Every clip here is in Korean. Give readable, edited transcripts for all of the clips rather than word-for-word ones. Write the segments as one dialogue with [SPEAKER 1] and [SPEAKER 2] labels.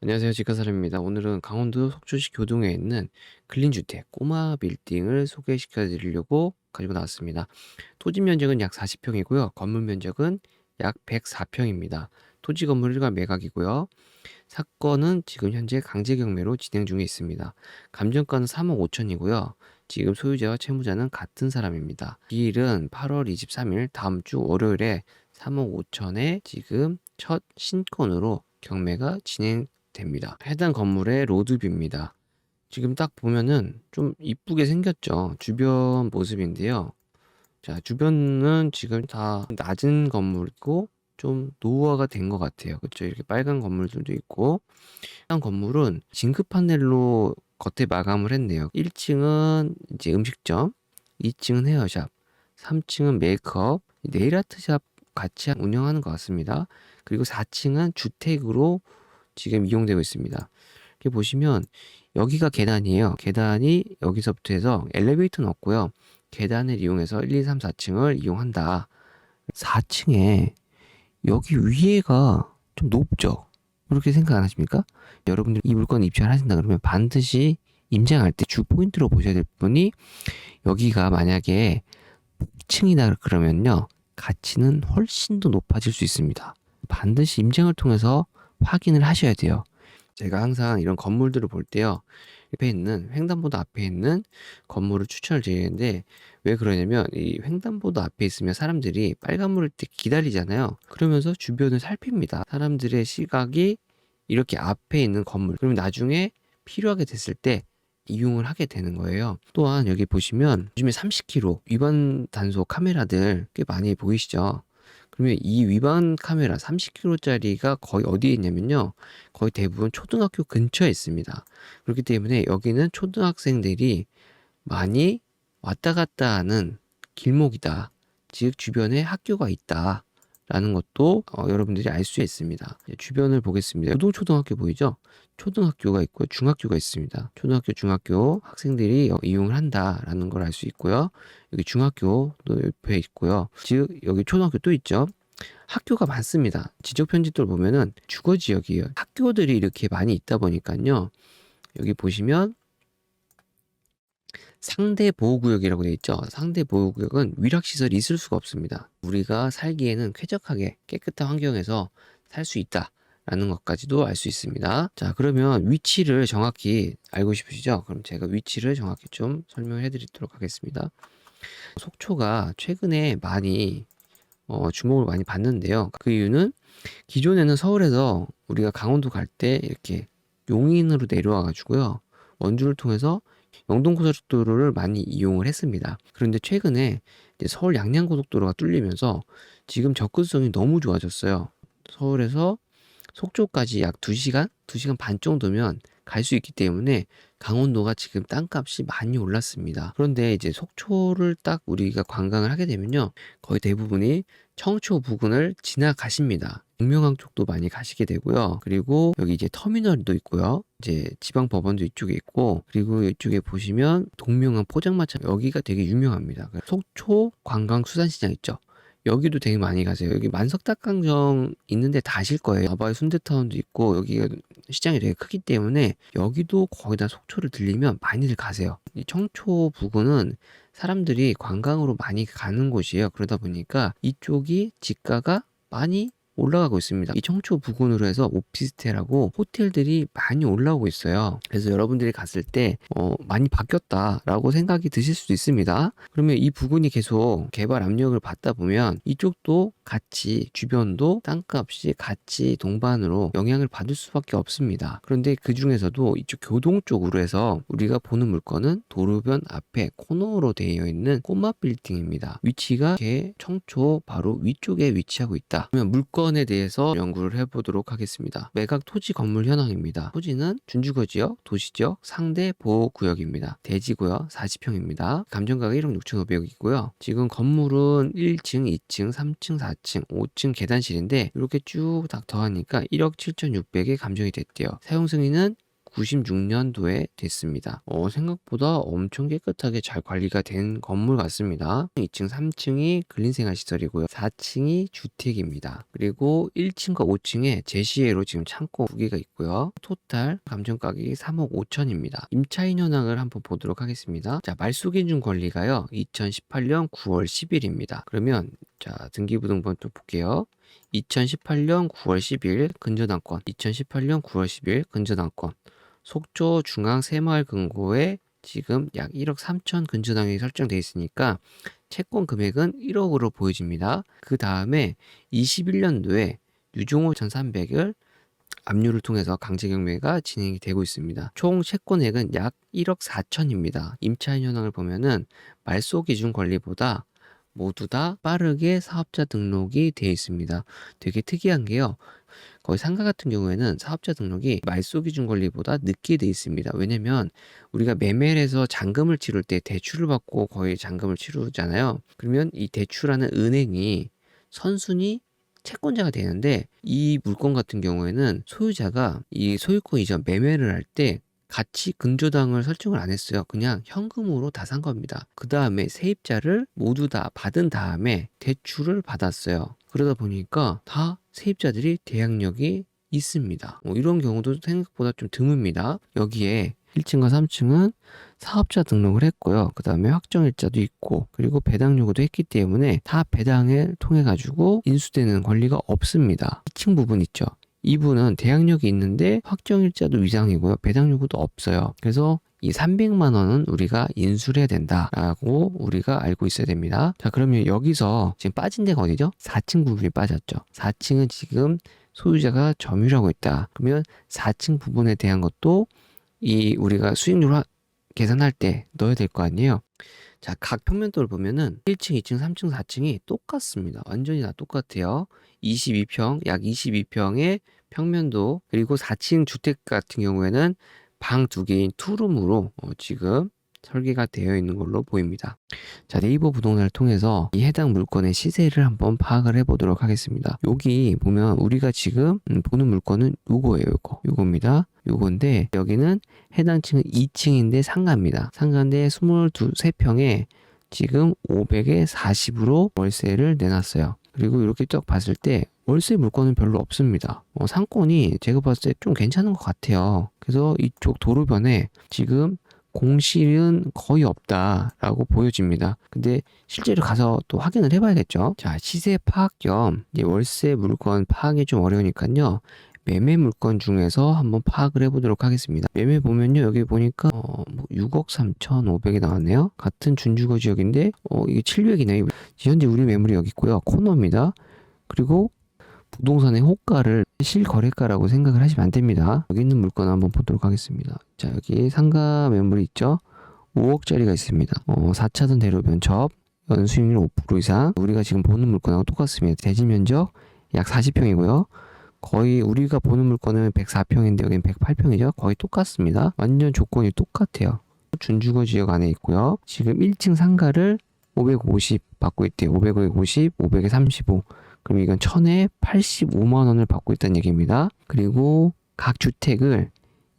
[SPEAKER 1] 안녕하세요. 직가사람입니다. 오늘은 강원도 속초시 교동에 있는 근린주택 꼬마 빌딩을 소개시켜 드리려고 가지고 나왔습니다. 토지 면적은 약 40평이고요. 건물 면적은 약 104평입니다. 토지 건물 일괄 매각이고요. 사건은 지금 현재 강제 경매로 진행 중에 있습니다. 감정가는 3억 5천이고요. 지금 소유자와 채무자는 같은 사람입니다. 기일은 8월 23일 다음 주 월요일에 3억 5천에 지금 첫 신건으로 경매가 진행됩니다. 해당 건물의 로드뷰입니다. 지금 딱 보면은 좀 이쁘게 생겼죠. 주변 모습인데요. 자, 주변은 지금 다 낮은 건물이고 좀 노후화가 된 것 같아요. 그렇죠? 이렇게 빨간 건물들도 있고. 한 건물은 징크 판넬로 겉에 마감을 했네요. 1층은 이제 음식점, 2층은 헤어샵, 3층은 메이크업, 네일 아트샵 같이 운영하는 것 같습니다. 그리고 4층은 주택으로 지금 이용되고 있습니다. 이렇게 보시면 여기가 계단이에요. 계단이 여기서부터 해서 엘리베이터는 없고요. 계단을 이용해서 1, 2, 3, 4층을 이용한다. 4층에 여기 위에가 좀 높죠? 그렇게 생각 안 하십니까? 여러분들 이 물건 입찰 하신다 그러면 반드시 임장할 때 주 포인트로 보셔야 될 부분이 여기가 만약에 층이다 그러면요. 가치는 훨씬 더 높아질 수 있습니다. 반드시 임장을 통해서 확인을 하셔야 돼요. 제가 항상 이런 건물들을 볼 때요. 옆에 있는 횡단보도 앞에 있는 건물을 추천을 드리는데 왜 그러냐면 이 횡단보도 앞에 있으면 사람들이 빨간불을 때 기다리잖아요. 그러면서 주변을 살핍니다. 사람들의 시각이 이렇게 앞에 있는 건물 그러면 나중에 필요하게 됐을 때 이용을 하게 되는 거예요. 또한 여기 보시면 요즘에 30km 위반 단속 카메라들 꽤 많이 보이시죠? 그러면 이 위반 카메라 30km짜리가 거의 어디에 있냐면요. 거의 대부분 초등학교 근처에 있습니다. 그렇기 때문에 여기는 초등학생들이 많이 왔다 갔다 하는 길목이다. 즉 주변에 학교가 있다. 라는 것도 여러분들이 알 수 있습니다. 주변을 보겠습니다. 고등초등학교 보이죠? 초등학교가 있고요. 중학교가 있습니다. 초등학교, 중학교 학생들이 이용을 한다라는 걸 알 수 있고요. 여기 중학교도 옆에 있고요. 즉 여기 초등학교 또 있죠. 학교가 많습니다. 지적 편지들 보면은 주거 지역이에요. 학교들이 이렇게 많이 있다 보니까요. 여기 보시면 상대 보호구역이라고 되어 있죠. 상대 보호구역은 위락시설이 있을 수가 없습니다. 우리가 살기에는 쾌적하게 깨끗한 환경에서 살 수 있다. 라는 것까지도 알 수 있습니다. 자, 그러면 위치를 정확히 알고 싶으시죠? 그럼 제가 위치를 정확히 좀 설명해 드리도록 하겠습니다. 속초가 최근에 많이 주목을 많이 받는데요. 그 이유는 기존에는 서울에서 우리가 강원도 갈 때 이렇게 용인으로 내려와 가지고요. 원주를 통해서 영동고속도로를 많이 이용을 했습니다. 그런데 최근에 이제 서울 양양고속도로가 뚫리면서 지금 접근성이 너무 좋아졌어요. 서울에서 속초까지 약 2시간, 2시간 반 정도면 갈 수 있기 때문에 강원도가 지금 땅값이 많이 올랐습니다. 그런데 이제 속초를 딱 우리가 관광을 하게 되면요. 거의 대부분이 청초 부근을 지나가십니다. 동명항 쪽도 많이 가시게 되고요. 그리고 여기 이제 터미널도 있고요. 이제 지방법원도 이쪽에 있고, 그리고 이쪽에 보시면 동명항 포장마차 여기가 되게 유명합니다. 속초 관광수산시장 있죠. 여기도 되게 많이 가세요. 여기 만석닭강정 있는데 다 아실 거예요. 아바이 순대타운도 있고 여기가 시장이 되게 크기 때문에 여기도 거의 다 속초를 들리면 많이들 가세요. 이 청초 부근은 사람들이 관광으로 많이 가는 곳이에요. 그러다 보니까 이쪽이 지가가 많이 올라가고 있습니다. 이 청초 부근으로 해서 오피스텔하고 호텔들이 많이 올라오고 있어요. 그래서 여러분들이 갔을 때 많이 바뀌었다라고 생각이 드실 수도 있습니다. 그러면 이 부근이 계속 개발 압력을 받다 보면 이쪽도 같이 주변도 땅값이 같이 동반으로 영향을 받을 수밖에 없습니다. 그런데 그 중에서도 이쪽 교동 쪽으로 해서 우리가 보는 물건은 도로변 앞에 코너로 되어 있는 꼬마 빌딩입니다. 위치가 청초 바로 위쪽에 위치하고 있다. 그러면 물건에 대해서 연구를 해보도록 하겠습니다. 매각 토지 건물 현황입니다. 토지는 준주거 지역, 도시지역, 상대 보호구역입니다. 대지구역 40평입니다. 감정가가 1억 6,500이고요. 지금 건물은 1층, 2층, 3층, 4층, 5층 계단실인데 이렇게 쭉 다 더하니까 1억 7,600에 감정이 됐대요. 사용 승인은 96년도에 됐습니다. 생각보다 엄청 깨끗하게 잘 관리가 된 건물 같습니다. 2층, 3층이 근린생활시설이고요. 4층이 주택입니다. 그리고 1층과 5층에 제시외로 지금 창고 2개가 있고요. 토탈 감정가격이 3억 5천입니다. 임차인 현황을 한번 보도록 하겠습니다. 자, 말소기준 권리가요. 2018년 9월 10일입니다. 그러면 자, 등기부등본 또 볼게요. 2018년 9월 10일 근저당권, 2018년 9월 10일 근저당권, 속초 중앙 새마을 금고에 지금 약 1억 3천 근저당이 설정되어 있으니까 채권 금액은 1억으로 보여집니다. 그 다음에 21년도에 유종호 1,300을 압류를 통해서 강제 경매가 진행이 되고 있습니다. 총 채권액은 약 1억 4천입니다. 임차인 현황을 보면은 말소 기준 권리보다 모두 다 빠르게 사업자 등록이 되어 있습니다. 되게 특이한 게요. 거의 상가 같은 경우에는 사업자 등록이 말소 기준 권리보다 늦게 되어 있습니다. 왜냐면 우리가 매매를 해서 잔금을 치를 때 대출을 받고 거의 잔금을 치르잖아요. 그러면 이 대출하는 은행이 선순위 채권자가 되는데 이 물건 같은 경우에는 소유자가 이 소유권 이전 매매를 할 때 같이 근저당을 설정을 안 했어요. 그냥 현금으로 다 산 겁니다. 그 다음에 세입자를 모두 다 받은 다음에 대출을 받았어요. 그러다 보니까 다 세입자들이 대항력이 있습니다. 이런 경우도 생각보다 좀 드뭅니다. 여기에 1층과 3층은 사업자 등록을 했고요. 그 다음에 확정일자도 있고 그리고 배당 요구도 했기 때문에 다 배당을 통해 가지고 인수되는 권리가 없습니다. 2층 부분 있죠. 이분은 대항력이 있는데 확정일자도 위장이고요. 배당 요구도 없어요. 그래서 이 300만 원은 우리가 인수를 해야 된다라고 우리가 알고 있어야 됩니다. 자, 그러면 여기서 지금 빠진 데가 어디죠? 4층 부분이 빠졌죠. 4층은 지금 소유자가 점유하고 있다. 그러면 4층 부분에 대한 것도 이 우리가 수익률 계산할 때 넣어야 될 거 아니에요. 자, 각 평면도를 보면은 1층, 2층, 3층, 4층이 똑같습니다. 완전히 다 똑같아요. 22평, 약 22평의 평면도, 그리고 4층 주택 같은 경우에는 방 2개인 투룸으로 지금 설계가 되어 있는 걸로 보입니다. 자, 네이버 부동산을 통해서 이 해당 물건의 시세를 한번 파악을 해보도록 하겠습니다. 여기 보면 우리가 지금 보는 물건은 요거예요. 요겁니다. 요건데 여기는 해당 층은 2층인데 상가입니다. 상가인데 23평에 지금 500에 40으로 월세를 내놨어요. 그리고 이렇게 쭉 봤을 때 월세 물건은 별로 없습니다. 상권이 제가 봤을 때 좀 괜찮은 것 같아요. 그래서 이쪽 도로변에 지금 공실은 거의 없다라고 보여집니다. 근데 실제로 가서 또 확인을 해봐야겠죠. 자, 시세 파악 겸 월세 물건 파악이 좀 어려우니까요. 매매 물건 중에서 한번 파악을 해보도록 하겠습니다. 매매 보면요, 여기 보니까 6억 3,500이 나왔네요. 같은 준주거 지역인데 이게 700이네요. 현재 우리 매물이 여기 있고요. 코너입니다. 그리고 부동산의 호가를 실거래가라고 생각을 하시면 안 됩니다. 여기 있는 물건 한번 보도록 하겠습니다. 자, 여기 상가 매물이 있죠. 5억짜리가 있습니다. 4차선 대로변 접, 연수익률 5% 이상. 우리가 지금 보는 물건하고 똑같습니다. 대지 면적 약 40평이고요. 거의 우리가 보는 물건은 104평인데 여기는 108평이죠. 거의 똑같습니다. 완전 조건이 똑같아요. 준주거 지역 안에 있고요. 지금 1층 상가를 550 받고 있대요. 500에 50, 500에 35. 그럼 이건 1000에 85만 원을 받고 있다는 얘기입니다. 그리고 각 주택을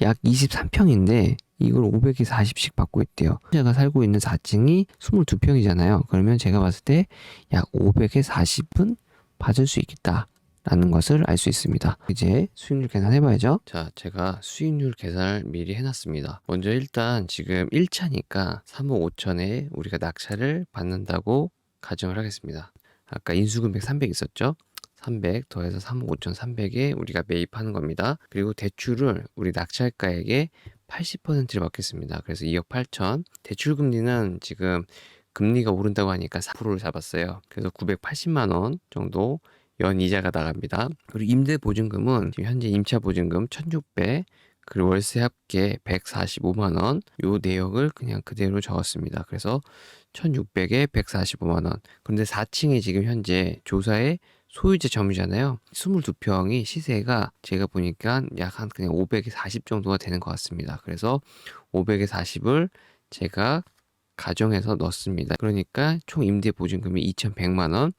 [SPEAKER 1] 약 23평인데 이걸 500에 40씩 받고 있대요. 제가 살고 있는 4층이 22평이잖아요. 그러면 제가 봤을 때 약 500에 40은 받을 수 있겠다 라는 것을 알 수 있습니다. 이제 수익률 계산해봐야죠. 자, 제가 수익률 계산을 미리 해놨습니다. 먼저 일단 지금 1차니까 3억 5천에 우리가 낙찰을 받는다고 가정을 하겠습니다. 아까 인수금액 300 있었죠? 300 더해서 3억 5천 300에 우리가 매입하는 겁니다. 그리고 대출을 우리 낙찰가액의 80%를 받겠습니다. 그래서 2억 8천. 대출 금리는 지금 금리가 오른다고 하니까 4%를 잡았어요. 그래서 980만 원 정도 연 이자가 나갑니다. 그리고 임대 보증금은 지금 현재 임차 보증금 1,600, 그리고 월세 합계 145만 원, 요 내역을 그냥 그대로 적었습니다. 그래서 1,600에 145만 원. 그런데 4층이 지금 현재 조사에 소유자 점유잖아요. 22평이 시세가 제가 보니까 약 한 그냥 500에 40 정도가 되는 것 같습니다. 그래서 500에 40을 제가 가정해서 넣습니다. 그러니까 총 임대 보증금이 2,100만 원,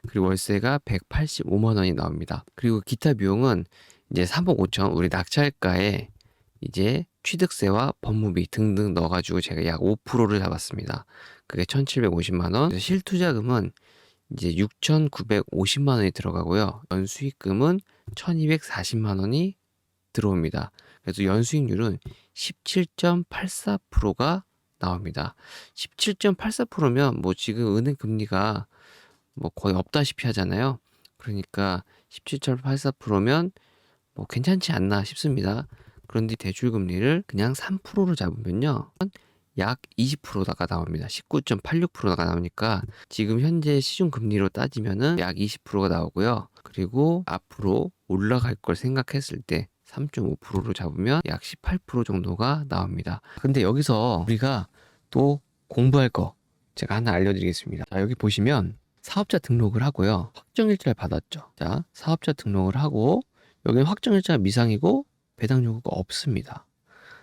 [SPEAKER 1] 그리고 월세가 185만 원이 나옵니다. 그리고 기타 비용은 이제 3억 5천 우리 낙찰가에 이제 취득세와 법무비 등등 넣어가지고 제가 약 5%를 잡았습니다. 그게 1,750만 원. 실투자금은 이제 6,950만 원이 들어가고요. 연수익금은 1,240만 원이 들어옵니다. 그래서 연수익률은 17.84%가 나옵니다. 17.84%면 뭐 지금 은행 금리가 뭐 거의 없다시피 하잖아요. 그러니까 17.84%면 뭐 괜찮지 않나 싶습니다. 그런데 대출금리를 그냥 3%로 잡으면요. 약 20%가 나옵니다. 19.86%가 나오니까 지금 현재 시중금리로 따지면은 약 20%가 나오고요. 그리고 앞으로 올라갈 걸 생각했을 때 3.5%로 잡으면 약 18% 정도가 나옵니다. 근데 여기서 우리가 또 공부할 거 제가 하나 알려드리겠습니다. 자, 여기 보시면 사업자 등록을 하고요. 확정일자를 받았죠. 자, 사업자 등록을 하고 여기는 확정일자가 미상이고 배당 요구가 없습니다.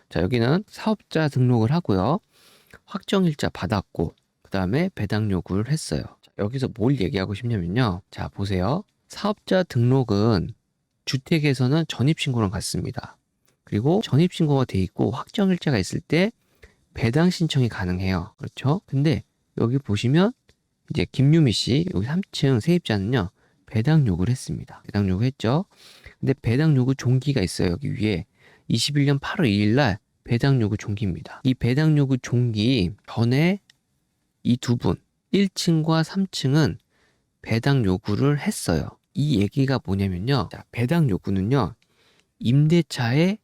[SPEAKER 1] 자, 여기는 사업자 등록을 하고요. 확정일자 받았고 그 다음에 배당 요구를 했어요. 자, 여기서 뭘 얘기하고 싶냐면요. 자, 보세요. 사업자 등록은 주택에서는 전입신고랑 같습니다. 그리고 전입신고가 돼 있고 확정일자가 있을 때 배당 신청이 가능해요. 그렇죠? 근데 여기 보시면 이제 김유미 씨 여기 3층 세입자는요. 배당 요구를 했습니다. 배당 요구했죠. 근데 배당 요구 종기가 있어요. 여기 위에 21년 8월 2일 날 배당 요구 종기입니다. 이 배당 요구 종기 전에 이 두 분 1층과 3층은 배당 요구를 했어요. 이 얘기가 뭐냐면요. 자, 배당 요구는요. 임대차의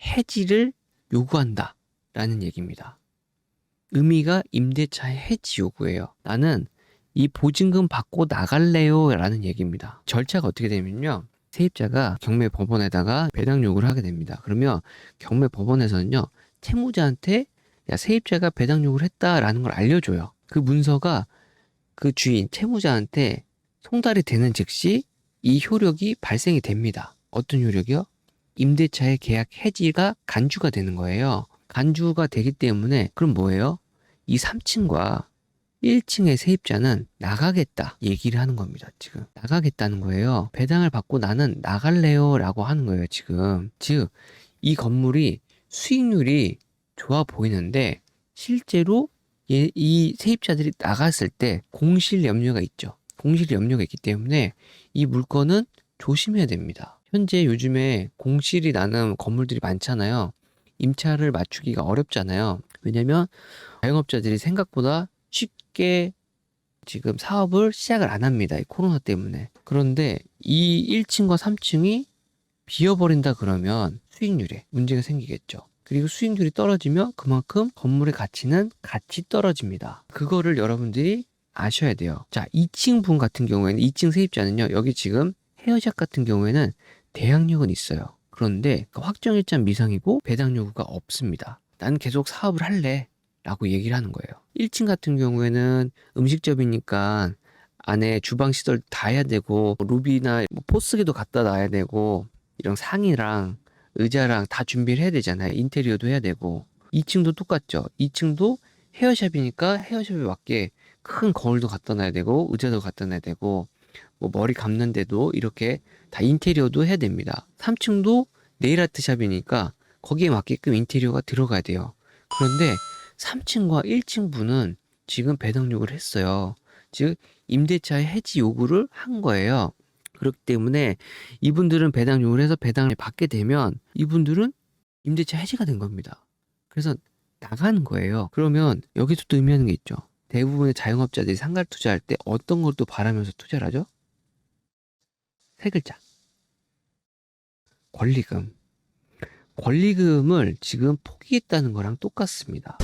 [SPEAKER 1] 해지를 요구한다 라는 얘기입니다. 의미가 임대차의 해지 요구예요. 나는 이 보증금 받고 나갈래요 라는 얘기입니다. 절차가 어떻게 되면요. 세입자가 경매법원에다가 배당 요구를 하게 됩니다. 그러면 경매법원에서는요. 채무자한테 야, 세입자가 배당 요구를 했다라는 걸 알려줘요. 그 문서가 그 주인 채무자한테 송달이 되는 즉시 이 효력이 발생이 됩니다. 어떤 효력이요? 임대차의 계약 해지가 간주가 되는 거예요. 간주가 되기 때문에 그럼 뭐예요? 이 3층과 1층의 세입자는 나가겠다 얘기를 하는 겁니다. 지금 나가겠다는 거예요. 배당을 받고 나는 나갈래요 라고 하는 거예요. 지금 즉 이 건물이 수익률이 좋아 보이는데 실제로 이 세입자들이 나갔을 때 공실 염려가 있죠. 공실 염려가 있기 때문에 이 물건은 조심해야 됩니다. 현재 요즘에 공실이 나는 건물들이 많잖아요. 임차를 맞추기가 어렵잖아요. 왜냐면 자영업자들이 생각보다 쉽게 지금 사업을 시작을 안 합니다. 이 코로나 때문에. 그런데 이 1층과 3층이 비어버린다 그러면 수익률에 문제가 생기겠죠. 그리고 수익률이 떨어지면 그만큼 건물의 가치는 같이 떨어집니다. 그거를 여러분들이 아셔야 돼요. 자, 2층 분 같은 경우에는 2층 세입자는요. 여기 지금 헤어샵 같은 경우에는 대항력은 있어요. 그런데 확정일자 미상이고 배당 요구가 없습니다. 난 계속 사업을 할래 라고 얘기를 하는 거예요. 1층 같은 경우에는 음식점이니까 안에 주방 시설 다 해야 되고 루비나 포스기도 갖다 놔야 되고 이런 상이랑 의자랑 다 준비를 해야 되잖아요. 인테리어도 해야 되고 2층도 똑같죠. 2층도 헤어샵이니까 헤어샵에 맞게 큰 거울도 갖다 놔야 되고 의자도 갖다 놔야 되고 뭐 머리 감는데도 이렇게 다 인테리어도 해야 됩니다. 3층도 네일아트 샵이니까 거기에 맞게끔 인테리어가 들어가야 돼요. 그런데 3층과 1층 분은 지금 배당 요구를 했어요. 즉 임대차의 해지 요구를 한 거예요. 그렇기 때문에 이분들은 배당 요구를 해서 배당을 받게 되면 이분들은 임대차 해지가 된 겁니다. 그래서 나가는 거예요. 그러면 여기서 또 의미하는 게 있죠. 대부분의 자영업자들이 상가 투자할 때 어떤 걸 또 바라면서 투자를 하죠? 세 글자. 권리금. 권리금을 지금 포기했다는 거랑 똑같습니다.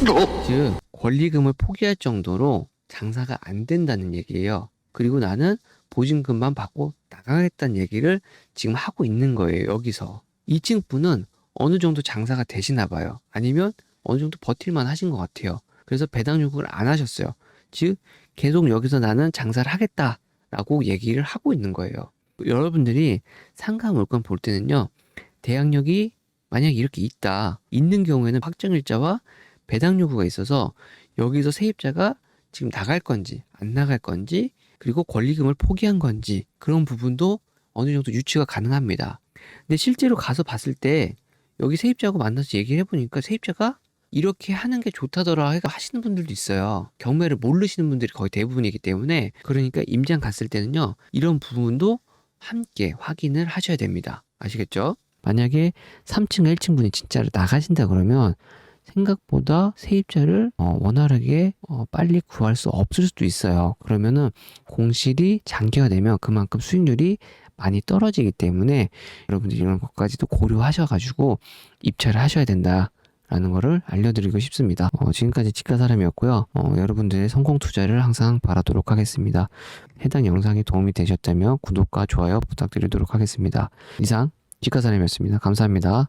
[SPEAKER 1] 즉 권리금을 포기할 정도로 장사가 안 된다는 얘기예요. 그리고 나는 보증금만 받고 나가겠다는 얘기를 지금 하고 있는 거예요. 여기서 2층 분은 어느 정도 장사가 되시나 봐요. 아니면 어느 정도 버틸만 하신 것 같아요. 그래서 배당 요구를 안 하셨어요. 즉 계속 여기서 나는 장사를 하겠다라고 얘기를 하고 있는 거예요. 여러분들이 상가 물건 볼 때는요. 대항력이 만약 이렇게 있는 경우에는 확정일자와 배당 요구가 있어서 여기서 세입자가 지금 나갈 건지 안 나갈 건지 그리고 권리금을 포기한 건지 그런 부분도 어느 정도 유추가 가능합니다. 근데 실제로 가서 봤을 때 여기 세입자하고 만나서 얘기를 해보니까 세입자가 이렇게 하는 게 좋다더라 하시는 분들도 있어요. 경매를 모르시는 분들이 거의 대부분이기 때문에. 그러니까 임장 갔을 때는요, 이런 부분도 함께 확인을 하셔야 됩니다. 아시겠죠? 만약에 3층, 1층 분이 진짜로 나가신다 그러면 생각보다 세입자를 원활하게 빨리 구할 수 없을 수도 있어요. 그러면은 공실이 장기가 되면 그만큼 수익률이 많이 떨어지기 때문에 여러분들이 이런 것까지도 고려하셔가지고 입찰을 하셔야 된다 라는 거를 알려드리고 싶습니다. 지금까지 집가사람이었고요. 여러분들의 성공 투자를 항상 바라도록 하겠습니다. 해당 영상이 도움이 되셨다면 구독과 좋아요 부탁드리도록 하겠습니다. 이상 집가사람이었습니다. 감사합니다.